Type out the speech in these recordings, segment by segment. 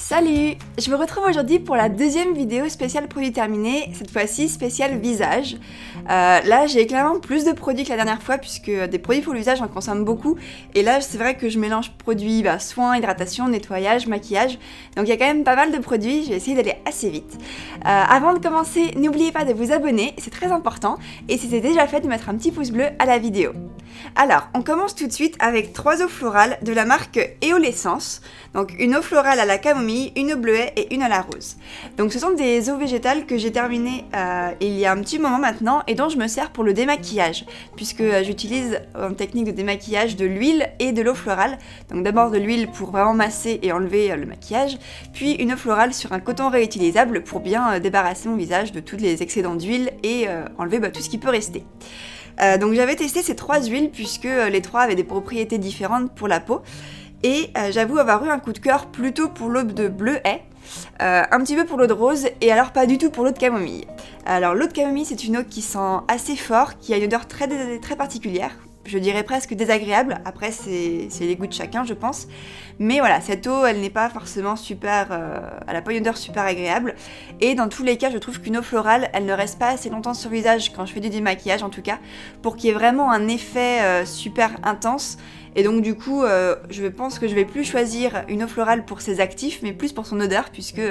Salut! Je me retrouve aujourd'hui pour la deuxième vidéo spéciale produit terminé, cette fois-ci spéciale visage. Là j'ai clairement plus de produits que la dernière fois puisque des produits pour le visage j'en consomme beaucoup et là c'est vrai que je mélange produits soins, hydratation, nettoyage, maquillage, donc il y a quand même pas mal de produits, je vais essayer d'aller assez vite. Avant de commencer, n'oubliez pas de vous abonner, c'est très important, et si c'est déjà fait de mettre un petit pouce bleu à la vidéo. Alors, on commence tout de suite avec 3 eaux florales de la marque Eolessence. Donc une eau florale à la camomille, une au bleuet et une à la rose. Donc ce sont des eaux végétales que j'ai terminées il y a un petit moment maintenant et dont je me sers pour le démaquillage, puisque j'utilise en technique de démaquillage de l'huile et de l'eau florale. Donc d'abord de l'huile pour vraiment masser et enlever le maquillage, puis une eau florale sur un coton réutilisable pour bien débarrasser mon visage de tous les excédents d'huile et enlever tout ce qui peut rester. Donc j'avais testé ces 3 huiles puisque les 3 avaient des propriétés différentes pour la peau et j'avoue avoir eu un coup de cœur plutôt pour l'eau de bleuet, un petit peu pour l'eau de rose et alors pas du tout pour l'eau de camomille. Alors l'eau de camomille c'est une eau qui sent assez fort, qui a une odeur très particulière. Je dirais presque désagréable, après c'est les goûts de chacun je pense. Mais voilà, cette eau elle n'est pas forcément super, elle n'a pas une odeur super agréable. Et dans tous les cas je trouve qu'une eau florale elle ne reste pas assez longtemps sur le visage quand je fais du démaquillage en tout cas, pour qu'il y ait vraiment un effet super intense. Et donc du coup je pense que je vais plus choisir une eau florale pour ses actifs mais plus pour son odeur puisque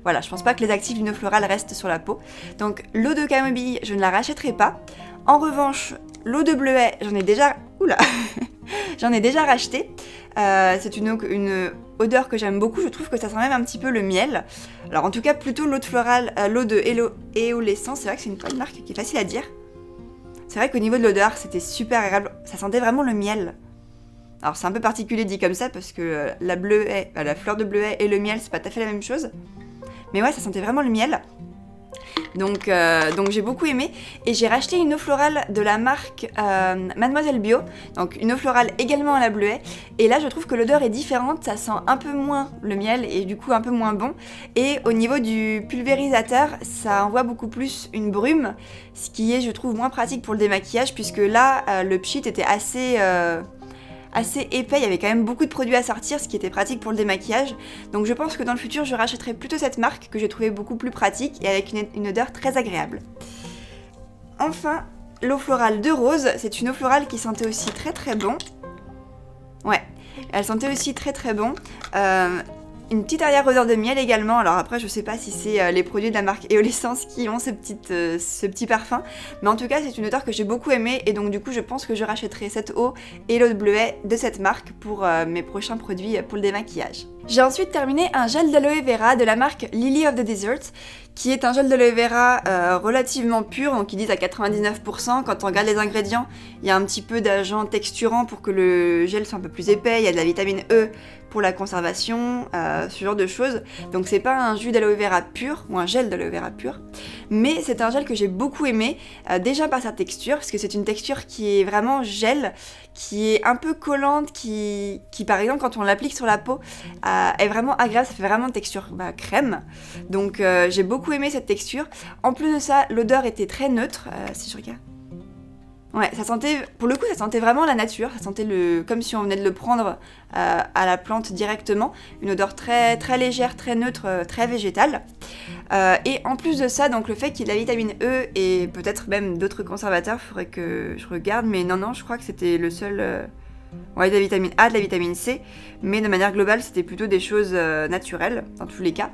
voilà, je pense pas que les actifs d'une eau florale restent sur la peau. Donc l'eau de camomille je ne la rachèterai pas. En revanche, l'eau de bleuet, j'en ai déjà... Oula j'en ai déjà racheté. C'est une odeur que j'aime beaucoup, je trouve que ça sent même un petit peu le miel. Alors en tout cas, plutôt l'eau de florale, l'eau de Eolessence, c'est vrai que c'est une marque qui est facile à dire. C'est vrai qu'au niveau de l'odeur, c'était super agréable, ça sentait vraiment le miel. Alors c'est un peu particulier dit comme ça parce que la fleur de bleuet et le miel, c'est pas tout à fait la même chose. Mais ouais, ça sentait vraiment le miel. Donc j'ai beaucoup aimé et j'ai racheté une eau florale de la marque Mademoiselle Bio, donc une eau florale également à la bleuet, et là je trouve que l'odeur est différente, ça sent un peu moins le miel et du coup un peu moins bon, et au niveau du pulvérisateur ça envoie beaucoup plus une brume, ce qui est je trouve moins pratique pour le démaquillage puisque là le pchit était assez épais, il y avait quand même beaucoup de produits à sortir, ce qui était pratique pour le démaquillage. Donc je pense que dans le futur, je rachèterai plutôt cette marque que j'ai trouvé beaucoup plus pratique et avec une odeur très agréable. Enfin, l'eau florale de rose, c'est une eau florale qui sentait aussi très bon. Ouais, elle sentait aussi très bon. Une petite arrière-odeur de miel également, alors après je sais pas si c'est les produits de la marque Eolessence qui ont ce petit parfum, mais en tout cas c'est une odeur que j'ai beaucoup aimée et donc du coup je pense que je rachèterai cette eau et l'eau de bleuet de cette marque pour mes prochains produits pour le démaquillage. J'ai ensuite terminé un gel d'aloe vera de la marque Lily of the Desert, qui est un gel d'aloe vera relativement pur, donc ils disent à 99%. Quand on regarde les ingrédients, il y a un petit peu d'agent texturant pour que le gel soit un peu plus épais, il y a de la vitamine E pour la conservation, ce genre de choses. Donc c'est pas un jus d'aloe vera pur, ou un gel d'aloe vera pur, mais c'est un gel que j'ai beaucoup aimé, déjà par sa texture, parce que c'est une texture qui est vraiment gel, qui est un peu collante, qui par exemple quand on l'applique sur la peau, est vraiment agréable, ça fait vraiment une texture crème. Donc j'ai beaucoup aimé cette texture. En plus de ça, l'odeur était très neutre, si je regarde. Ouais, ça sentait, pour le coup, ça sentait vraiment la nature, ça sentait comme si on venait de le prendre à la plante directement. Une odeur très légère, très neutre, très végétale. Et en plus de ça, donc le fait qu'il y ait de la vitamine E et peut-être même d'autres conservateurs, il faudrait que je regarde, mais non, je crois que c'était le seul... Ouais, de la vitamine A, de la vitamine C, mais de manière globale, c'était plutôt des choses naturelles, dans tous les cas.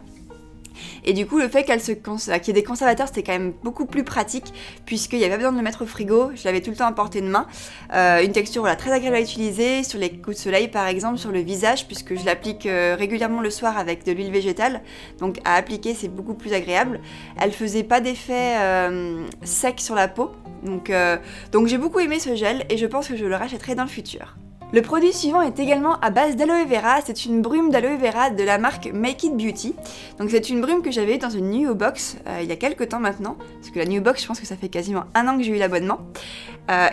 Et du coup, le fait qu'il y ait des conservateurs, c'était quand même beaucoup plus pratique, puisqu'il n'y avait pas besoin de le mettre au frigo, je l'avais tout le temps à portée de main. Une texture très agréable à utiliser, sur les coups de soleil par exemple, sur le visage, puisque je l'applique régulièrement le soir avec de l'huile végétale, donc à appliquer c'est beaucoup plus agréable. Elle faisait pas d'effet sec sur la peau, donc j'ai beaucoup aimé ce gel et je pense que je le rachèterai dans le futur. Le produit suivant est également à base d'aloe vera, c'est une brume d'aloe vera de la marque Make It Beauty. Donc c'est une brume que j'avais dans une New Box il y a quelques temps maintenant, parce que la New Box je pense que ça fait quasiment 1 an que j'ai eu l'abonnement.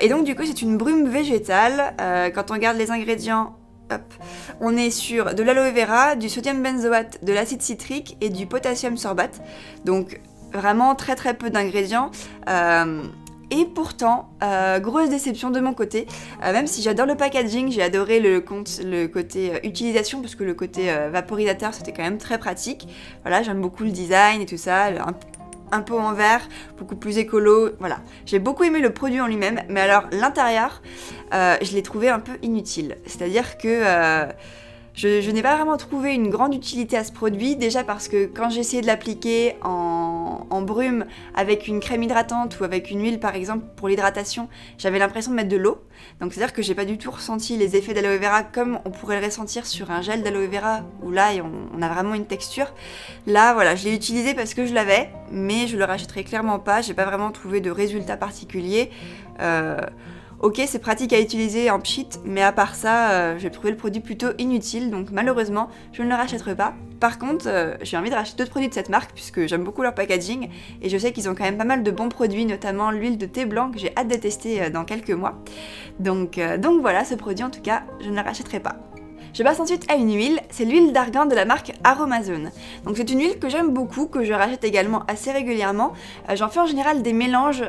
Et donc du coup c'est une brume végétale, quand on regarde les ingrédients, hop, on est sur de l'aloe vera, du sodium benzoate, de l'acide citrique et du potassium sorbate. Donc vraiment très peu d'ingrédients. Et pourtant, grosse déception de mon côté, même si j'adore le packaging, j'ai adoré le côté utilisation parce que le côté vaporisateur c'était quand même très pratique. Voilà, j'aime beaucoup le design et tout ça, un pot en verre, beaucoup plus écolo, voilà. J'ai beaucoup aimé le produit en lui-même, mais alors l'intérieur, je l'ai trouvé un peu inutile. C'est-à-dire que je n'ai pas vraiment trouvé une grande utilité à ce produit, déjà parce que quand j'ai essayé de l'appliquer en brume avec une crème hydratante ou avec une huile par exemple pour l'hydratation, j'avais l'impression de mettre de l'eau. Donc c'est-à-dire que j'ai pas du tout ressenti les effets d'aloe vera comme on pourrait le ressentir sur un gel d'aloe vera où là on a vraiment une texture. Là voilà, je l'ai utilisé parce que je l'avais, mais je le rachèterai clairement pas, j'ai pas vraiment trouvé de résultat particulier. Ok, c'est pratique à utiliser en pchit, mais à part ça, j'ai trouvé le produit plutôt inutile, donc malheureusement, je ne le rachèterai pas. Par contre, j'ai envie de racheter d'autres produits de cette marque, puisque j'aime beaucoup leur packaging, et je sais qu'ils ont quand même pas mal de bons produits, notamment l'huile de thé blanc, que j'ai hâte de tester dans quelques mois. Donc voilà, ce produit en tout cas, je ne le rachèterai pas. Je passe ensuite à une huile, c'est l'huile d'argan de la marque Aromazone. Donc c'est une huile que j'aime beaucoup, que je rachète également assez régulièrement. J'en fais en général des mélanges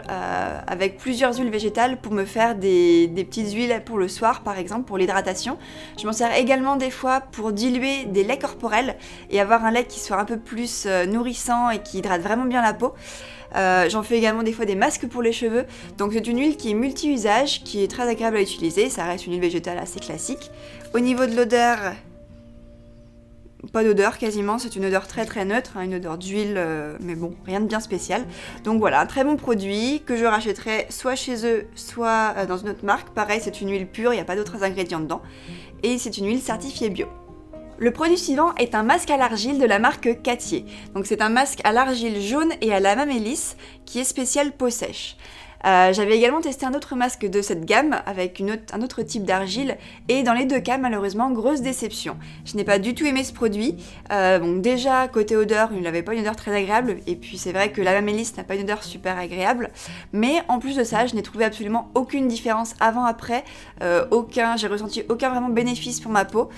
avec plusieurs huiles végétales pour me faire des petites huiles pour le soir par exemple, pour l'hydratation. Je m'en sers également des fois pour diluer des laits corporels et avoir un lait qui soit un peu plus nourrissant et qui hydrate vraiment bien la peau. J'en fais également des fois des masques pour les cheveux, donc c'est une huile qui est multi-usage, qui est très agréable à utiliser, ça reste une huile végétale assez classique. Au niveau de l'odeur, pas d'odeur quasiment, c'est une odeur très très neutre, hein, une odeur d'huile, mais bon, rien de bien spécial. Donc voilà, un très bon produit que je rachèterai soit chez eux, soit dans une autre marque. Pareil, c'est une huile pure, il n'y a pas d'autres ingrédients dedans, et c'est une huile certifiée bio. Le produit suivant est un masque à l'argile de la marque Cattier. Donc c'est un masque à l'argile jaune et à la mamélisse qui est spécial peau sèche. J'avais également testé un autre masque de cette gamme avec un autre type d'argile et dans les deux cas malheureusement grosse déception. Je n'ai pas du tout aimé ce produit. Bon, déjà côté odeur il n'avait pas une odeur très agréable et puis c'est vrai que la mamélisse n'a pas une odeur super agréable, mais en plus de ça je n'ai trouvé absolument aucune différence avant-après, j'ai ressenti aucun vraiment bénéfice pour ma peau.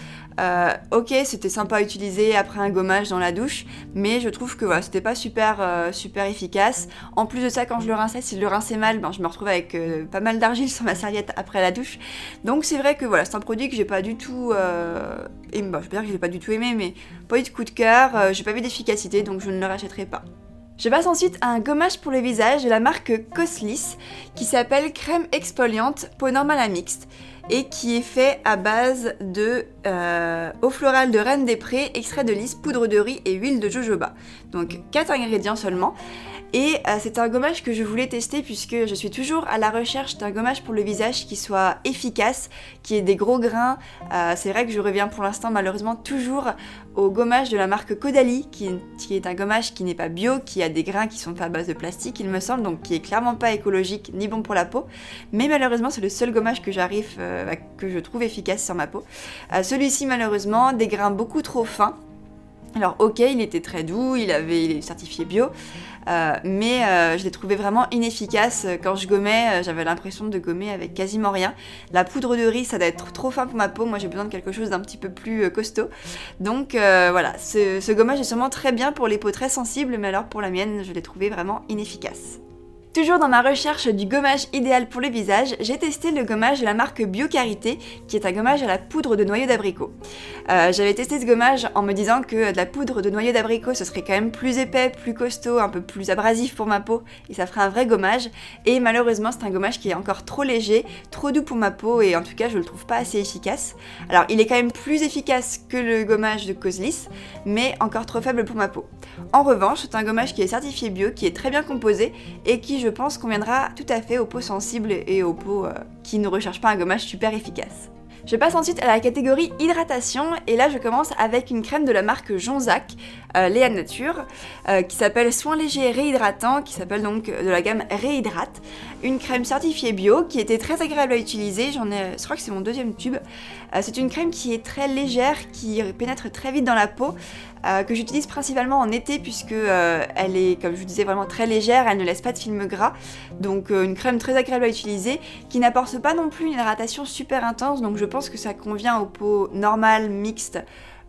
Ok, c'était sympa à utiliser après un gommage dans la douche, mais je trouve que voilà, c'était pas super efficace. En plus de ça, quand je le rinçais, si je le rinçais mal, je me retrouvais avec pas mal d'argile sur ma serviette après la douche. Donc c'est vrai que voilà, c'est un produit que j'ai pas du tout aimé, je peux dire que j'ai pas du tout aimé, mais pas eu de coup de cœur, j'ai pas vu d'efficacité, donc je ne le rachèterai pas. Je passe ensuite à un gommage pour le visage de la marque Coslis qui s'appelle crème exfoliante peau normale à mixte et qui est fait à base de eau florale de Reine des Prés, extrait de lys, poudre de riz et huile de jojoba. Donc 4 ingrédients seulement. Et c'est un gommage que je voulais tester puisque je suis toujours à la recherche d'un gommage pour le visage qui soit efficace, qui ait des gros grains. C'est vrai que je reviens pour l'instant malheureusement toujours au gommage de la marque Caudalie, qui est un gommage qui n'est pas bio, qui a des grains qui sont faits à base de plastique il me semble, donc qui est clairement pas écologique ni bon pour la peau. Mais malheureusement c'est le seul gommage que que je trouve efficace sur ma peau. Celui-ci malheureusement, des grains beaucoup trop fins. Alors ok, il était très doux, il est certifié bio, mais je l'ai trouvé vraiment inefficace. Quand je gommais, j'avais l'impression de gommer avec quasiment rien. La poudre de riz, ça doit être trop fin pour ma peau, moi j'ai besoin de quelque chose d'un petit peu plus costaud. Donc voilà, ce gommage est sûrement très bien pour les peaux très sensibles, mais alors pour la mienne, je l'ai trouvé vraiment inefficace. Toujours dans ma recherche du gommage idéal pour le visage, j'ai testé le gommage de la marque Biocarité, qui est un gommage à la poudre de noyau d'abricot. J'avais testé ce gommage en me disant que de la poudre de noyau d'abricot ce serait quand même plus épais, plus costaud, un peu plus abrasif pour ma peau et ça ferait un vrai gommage. Et malheureusement c'est un gommage qui est encore trop léger, trop doux pour ma peau et en tout cas je le trouve pas assez efficace. Alors il est quand même plus efficace que le gommage de Coslis, mais encore trop faible pour ma peau. En revanche, c'est un gommage qui est certifié bio, qui est très bien composé et qui je pense conviendra tout à fait aux peaux sensibles et aux peaux qui ne recherchent pas un gommage super efficace. Je passe ensuite à la catégorie hydratation et là je commence avec une crème de la marque Jonzac, Léa Nature, qui s'appelle Soin léger réhydratant, qui s'appelle donc de la gamme Réhydrate. Une crème certifiée bio qui était très agréable à utiliser, je crois que c'est mon deuxième tube. C'est une crème qui est très légère, qui pénètre très vite dans la peau, que j'utilise principalement en été puisque elle est, comme je vous disais, vraiment très légère, elle ne laisse pas de film gras. Donc une crème très agréable à utiliser, qui n'apporte pas non plus une hydratation super intense, donc je pense que ça convient aux peaux normales, mixtes,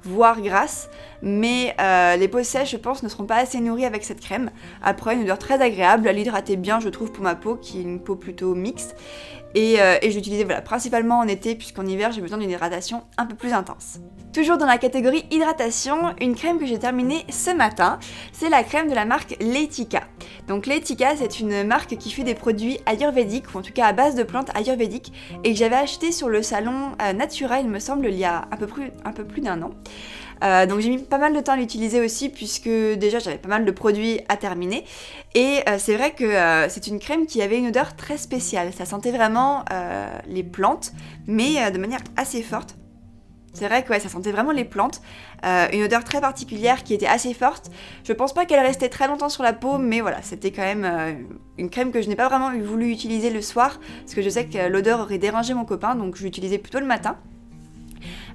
voire grasse, mais les peaux sèches je pense ne seront pas assez nourries avec cette crème. Après une odeur très agréable, elle hydratait bien je trouve pour ma peau qui est une peau plutôt mixte. Et je l'utilisais voilà, principalement en été puisqu'en hiver j'ai besoin d'une hydratation un peu plus intense. Toujours dans la catégorie hydratation, une crème que j'ai terminée ce matin, c'est la crème de la marque Leitika. Donc Leitika c'est une marque qui fait des produits ayurvédiques, ou en tout cas à base de plantes ayurvédiques, et que j'avais acheté sur le salon Natura il me semble il y a un peu plus d'un an. Donc j'ai mis pas mal de temps à l'utiliser aussi puisque déjà j'avais pas mal de produits à terminer et c'est vrai que c'est une crème qui avait une odeur très spéciale, ça sentait vraiment les plantes mais de manière assez forte. C'est vrai que ouais, ça sentait vraiment les plantes, une odeur très particulière qui était assez forte. Je pense pas qu'elle restait très longtemps sur la peau, mais voilà, c'était quand même une crème que je n'ai pas vraiment voulu utiliser le soir, parce que je sais que l'odeur aurait dérangé mon copain, donc je l'utilisais plutôt le matin.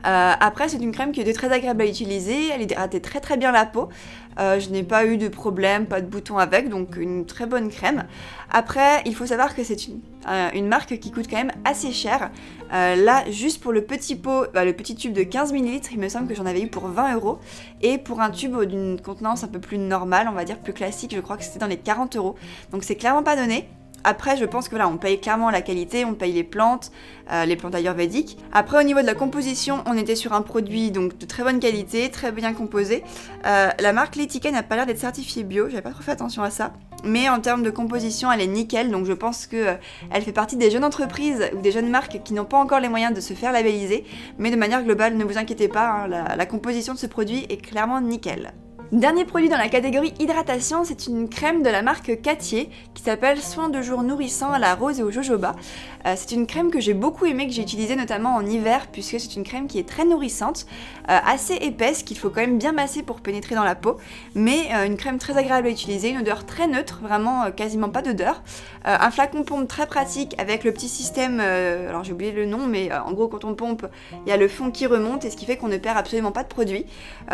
Après c'est une crème qui était très agréable à utiliser, elle hydratait très bien la peau, je n'ai pas eu de problème, pas de boutons avec, donc une très bonne crème. Après il faut savoir que c'est une marque qui coûte quand même assez cher, là juste pour le petit pot, le petit tube de 15 ml, il me semble que j'en avais eu pour 20 €, et pour un tube d'une contenance un peu plus normale, on va dire plus classique, je crois que c'était dans les 40 €, donc c'est clairement pas donné. Après, je pense que voilà, on paye clairement la qualité, on paye les plantes ayurvédiques. Après, au niveau de la composition, on était sur un produit donc de très bonne qualité, très bien composé. La marque Leitika n'a pas l'air d'être certifiée bio, j'avais pas trop fait attention à ça. Mais en termes de composition, elle est nickel, donc je pense que elle fait partie des jeunes entreprises ou des jeunes marques qui n'ont pas encore les moyens de se faire labelliser. Mais de manière globale, ne vous inquiétez pas, hein, la composition de ce produit est clairement nickel. Dernier produit dans la catégorie hydratation, c'est une crème de la marque Cattier qui s'appelle Soin de jour nourrissant à la rose et au jojoba. C'est une crème que j'ai beaucoup aimée, que j'ai utilisée notamment en hiver puisque c'est une crème qui est très nourrissante, assez épaisse, qu'il faut quand même bien masser pour pénétrer dans la peau, mais une crème très agréable à utiliser, une odeur très neutre, vraiment quasiment pas d'odeur. Un flacon pompe très pratique avec le petit système, alors j'ai oublié le nom, mais en gros quand on pompe, il y a le fond qui remonte et ce qui fait qu'on ne perd absolument pas de produit.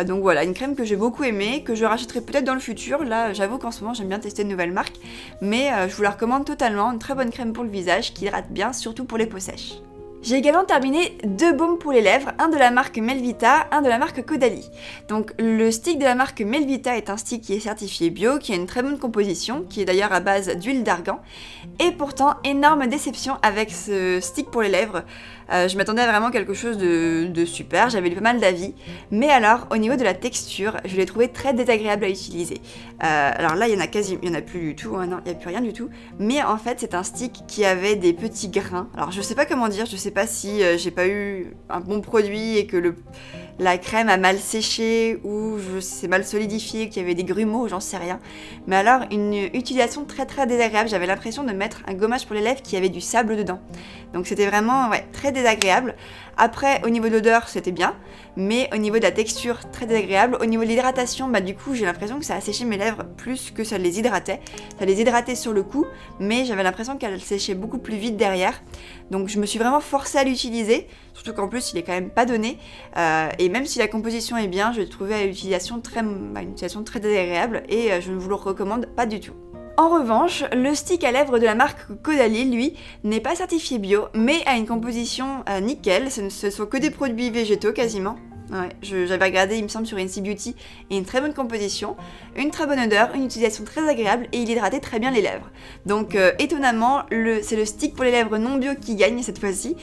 Donc voilà, une crème que j'ai beaucoup aimée, que je rachèterai peut-être dans le futur. Là j'avoue qu'en ce moment j'aime bien tester de nouvelles marques, mais je vous la recommande totalement, une très bonne crème pour le visage qui hydrate bien, surtout pour les peaux sèches. J'ai également terminé 2 baumes pour les lèvres, un de la marque Melvita, un de la marque Caudalie. Donc le stick de la marque Melvita est un stick qui est certifié bio, qui a une très bonne composition, qui est d'ailleurs à base d'huile d'argan. Et pourtant, énorme déception avec ce stick pour les lèvres. Je m'attendais à vraiment quelque chose de super, j'avais lu pas mal d'avis. Mais alors, au niveau de la texture, je l'ai trouvé très désagréable à utiliser. Alors là, il y en a plus du tout, hein, non, il n'y a plus rien du tout. Mais en fait, c'est un stick qui avait des petits grains. Alors je sais pas comment dire, je sais pas si j'ai pas eu un bon produit et que la crème a mal séché ou c'est mal solidifié, qu'il y avait des grumeaux, j'en sais rien. Mais alors, une utilisation très désagréable, j'avais l'impression de mettre un gommage pour les lèvres qui avait du sable dedans. Donc c'était vraiment ouais, très désagréable. Après, au niveau de l'odeur, c'était bien, mais au niveau de la texture, très désagréable. Au niveau de l'hydratation, bah du coup, j'ai l'impression que ça a séché mes lèvres plus que ça les hydratait. Ça les hydratait sur le coup, mais j'avais l'impression qu'elle séchait beaucoup plus vite derrière. Donc je me suis vraiment forcée à l'utiliser, surtout qu'en plus, il est quand même pas donné. Et même si la composition est bien, je l'ai trouvé une utilisation très désagréable et je ne vous le recommande pas du tout. En revanche, le stick à lèvres de la marque Caudalie, lui, n'est pas certifié bio, mais a une composition nickel, ce ne sont que des produits végétaux quasiment. Ouais, j'avais regardé, il me semble, sur NC Beauty, et une très bonne composition, une très bonne odeur, une utilisation très agréable, et il hydratait très bien les lèvres. Donc étonnamment, c'est le stick pour les lèvres non bio qui gagne cette fois-ci,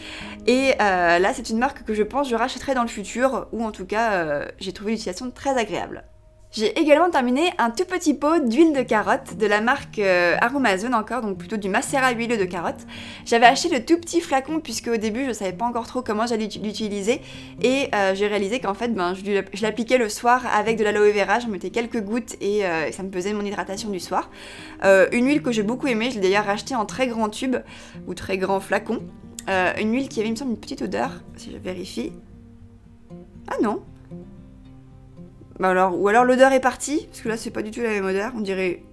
et là c'est une marque que je pense je rachèterai dans le futur, ou en tout cas j'ai trouvé l'utilisation très agréable. J'ai également terminé un tout petit pot d'huile de carotte de la marque Aromazone encore, donc plutôt du macérat huileux de carotte. J'avais acheté le tout petit flacon puisque au début je savais pas encore trop comment j'allais l'utiliser et j'ai réalisé qu'en fait je l'appliquais le soir avec de l'aloe vera, j'en mettais quelques gouttes et ça me faisait mon hydratation du soir. Une huile que j'ai beaucoup aimée, je l'ai d'ailleurs rachetée en très grand tube ou très grand flacon. Une huile qui avait, il me semble, une petite odeur, si je vérifie. Ah non! Bah alors, ou alors l'odeur est partie, parce que là c'est pas du tout la même odeur, on dirait...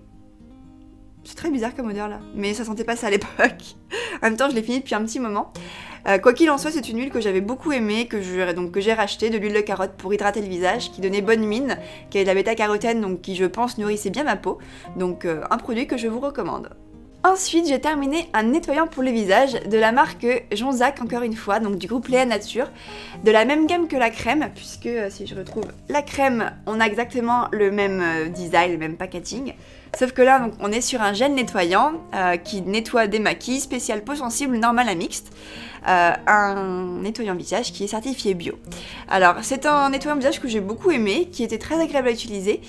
C'est très bizarre comme odeur là, mais ça sentait pas ça à l'époque. En même temps je l'ai fini depuis un petit moment. Quoi qu'il en soit, c'est une huile que j'avais beaucoup aimée, que j'ai racheté, de l'huile de carotte pour hydrater le visage, qui donnait bonne mine, qui avait de la bêta-carotène, donc qui je pense nourrissait bien ma peau. Donc un produit que je vous recommande. Ensuite, j'ai terminé un nettoyant pour le visage de la marque Jonzac, encore une fois, donc du groupe Léa Nature, de la même gamme que la crème, puisque si je retrouve la crème, on a exactement le même design, le même packaging. Sauf que là, donc, on est sur un gel nettoyant qui nettoie des maquilles, spécial peau sensible, normal à mixte. Un nettoyant visage qui est certifié bio. Alors, c'est un nettoyant visage que j'ai beaucoup aimé, qui était très agréable à utiliser.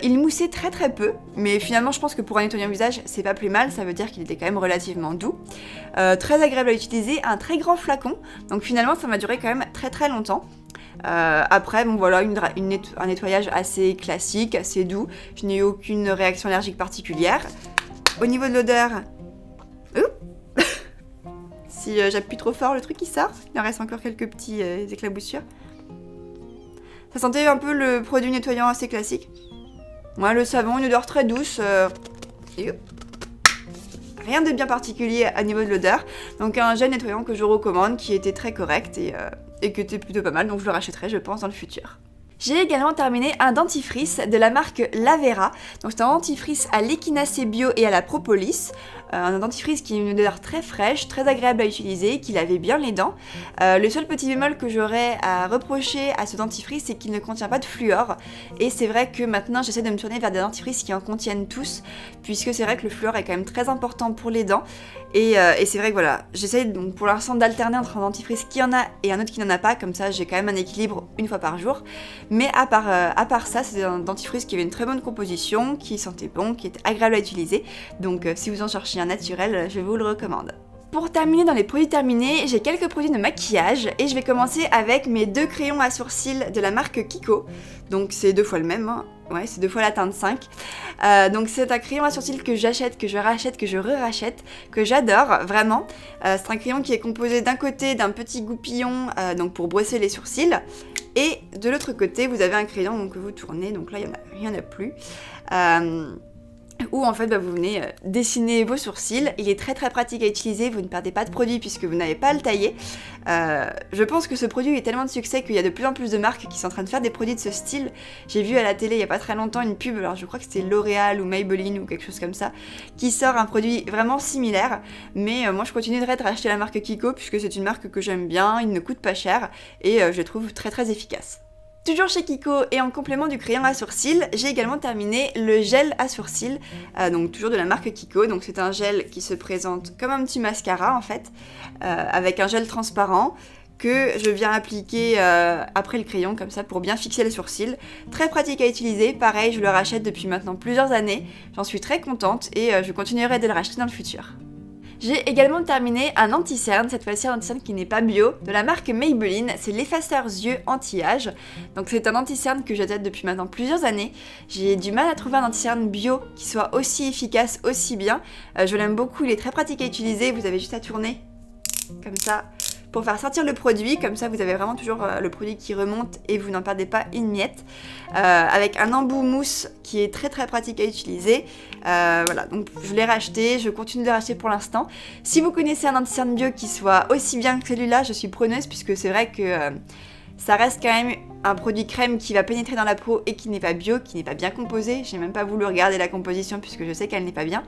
Il moussait très peu, mais finalement, je pense que pour un nettoyant visage, c'est pas plus mal, ça veut dire qu'il était quand même relativement doux. Très agréable à utiliser, un très grand flacon, donc finalement, ça m'a duré quand même très longtemps. Après, bon voilà, un nettoyage assez classique, assez doux. Je n'ai eu aucune réaction allergique particulière. Au niveau de l'odeur, si j'appuie trop fort, le truc il sort. Il en reste encore quelques petits éclaboussures. Ça sentait un peu le produit nettoyant assez classique. Ouais, le savon, une odeur très douce. Rien de bien particulier à niveau de l'odeur. Donc un gel nettoyant que je recommande, qui était très correct et qui était plutôt pas mal, donc je le rachèterai je pense dans le futur. J'ai également terminé un dentifrice de la marque Lavera. Donc c'est un dentifrice à l'échinacée bio et à la propolis. Un dentifrice qui a une odeur très fraîche, très agréable à utiliser, qui lavait bien les dents. Le seul petit bémol que j'aurais à reprocher à ce dentifrice, c'est qu'il ne contient pas de fluor. Et c'est vrai que maintenant j'essaie de me tourner vers des dentifrices qui en contiennent tous, puisque c'est vrai que le fluor est quand même très important pour les dents. Et c'est vrai que voilà, j'essaie donc pour l'instant d'alterner entre un dentifrice qui en a et un autre qui n'en a pas, comme ça j'ai quand même un équilibre une fois par jour. Mais à part ça, c'est un dentifrice qui avait une très bonne composition, qui sentait bon, qui était agréable à utiliser. Donc si vous en cherchez un naturel, je vous le recommande. Pour terminer dans les produits terminés, j'ai quelques produits de maquillage et je vais commencer avec mes 2 crayons à sourcils de la marque Kiko. Donc c'est 2 fois le même, hein. Ouais, c'est 2 fois la teinte 5. Donc c'est un crayon à sourcils que j'achète, que je rachète, que je re-rachète, que j'adore vraiment. C'est un crayon qui est composé d'un côté d'un petit goupillon donc pour brosser les sourcils. Et de l'autre côté, vous avez un crayon donc, que vous tournez, donc là il n'y en a plus. Où en fait vous venez dessiner vos sourcils. Il est très pratique à utiliser, vous ne perdez pas de produit puisque vous n'avez pas à le tailler. Je pense que ce produit est tellement de succès qu'il y a de plus en plus de marques qui sont en train de faire des produits de ce style. J'ai vu à la télé il n'y a pas très longtemps une pub, alors je crois que c'était L'Oréal ou Maybelline ou quelque chose comme ça, qui sort un produit vraiment similaire. Mais moi je continuerai de racheter la marque Kiko puisque c'est une marque que j'aime bien, il ne coûte pas cher et je le trouve très efficace. Toujours chez Kiko et en complément du crayon à sourcils, j'ai également terminé le gel à sourcils, donc toujours de la marque Kiko. Donc c'est un gel qui se présente comme un petit mascara en fait, avec un gel transparent que je viens appliquer après le crayon comme ça pour bien fixer les sourcils. Très pratique à utiliser, pareil je le rachète depuis maintenant plusieurs années, j'en suis très contente et je continuerai de le racheter dans le futur. J'ai également terminé un anti-cerne, cette fois-ci un anti-cerne qui n'est pas bio, de la marque Maybelline, c'est l'effaceur yeux anti-âge. Donc c'est un anti-cerne que j'achète depuis maintenant plusieurs années. J'ai du mal à trouver un anti-cerne bio qui soit aussi efficace, aussi bien. Je l'aime beaucoup, il est très pratique à utiliser, vous avez juste à tourner comme ça pour faire sortir le produit, comme ça vous avez vraiment toujours le produit qui remonte et vous n'en perdez pas une miette. Avec un embout mousse qui est très pratique à utiliser. Voilà, donc je l'ai racheté, je continue de le racheter pour l'instant. Si vous connaissez un anti-cerne bio qui soit aussi bien que celui-là, je suis preneuse puisque c'est vrai que ça reste quand même un produit crème qui va pénétrer dans la peau et qui n'est pas bio, qui n'est pas bien composé. J'ai même pas voulu regarder la composition puisque je sais qu'elle n'est pas bien.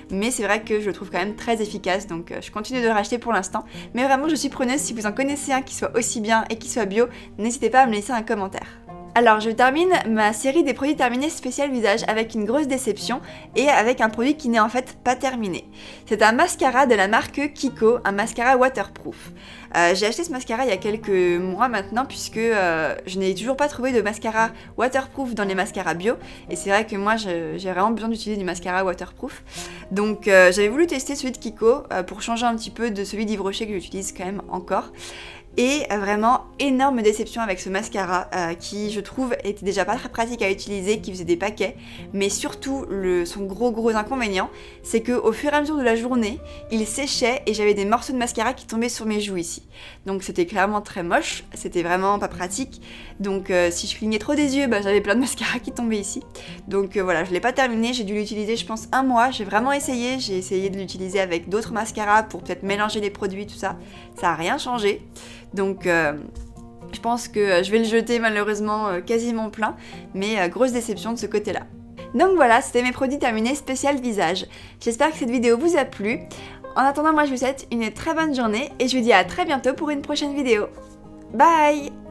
Mais c'est vrai que je le trouve quand même très efficace, donc je continue de le racheter pour l'instant. Mais vraiment, je suis preneuse, si vous en connaissez un qui soit aussi bien et qui soit bio, n'hésitez pas à me laisser un commentaire. Alors je termine ma série des produits terminés spécial visage avec une grosse déception et avec un produit qui n'est en fait pas terminé. C'est un mascara de la marque Kiko, un mascara waterproof. J'ai acheté ce mascara il y a quelques mois maintenant puisque je n'ai toujours pas trouvé de mascara waterproof dans les mascaras bio et c'est vrai que moi j'ai vraiment besoin d'utiliser du mascara waterproof. Donc j'avais voulu tester celui de Kiko pour changer un petit peu de celui d'Yves Rocher que j'utilise quand même encore. Et vraiment énorme déception avec ce mascara qui je trouve était déjà pas très pratique à utiliser, qui faisait des paquets, mais surtout son gros inconvénient c'est que au fur et à mesure de la journée il séchait et j'avais des morceaux de mascara qui tombaient sur mes joues ici. Donc c'était clairement très moche, c'était vraiment pas pratique, donc si je clignais trop des yeux j'avais plein de mascara qui tombaient ici. Donc voilà, je l'ai pas terminé, j'ai dû l'utiliser je pense un mois, j'ai vraiment essayé, j'ai essayé de l'utiliser avec d'autres mascaras pour peut-être mélanger les produits, tout ça, ça a rien changé. Donc je pense que je vais le jeter malheureusement quasiment plein, mais grosse déception de ce côté-là. Donc voilà, c'était mes produits terminés spécial visage. J'espère que cette vidéo vous a plu. En attendant, moi je vous souhaite une très bonne journée et je vous dis à très bientôt pour une prochaine vidéo. Bye!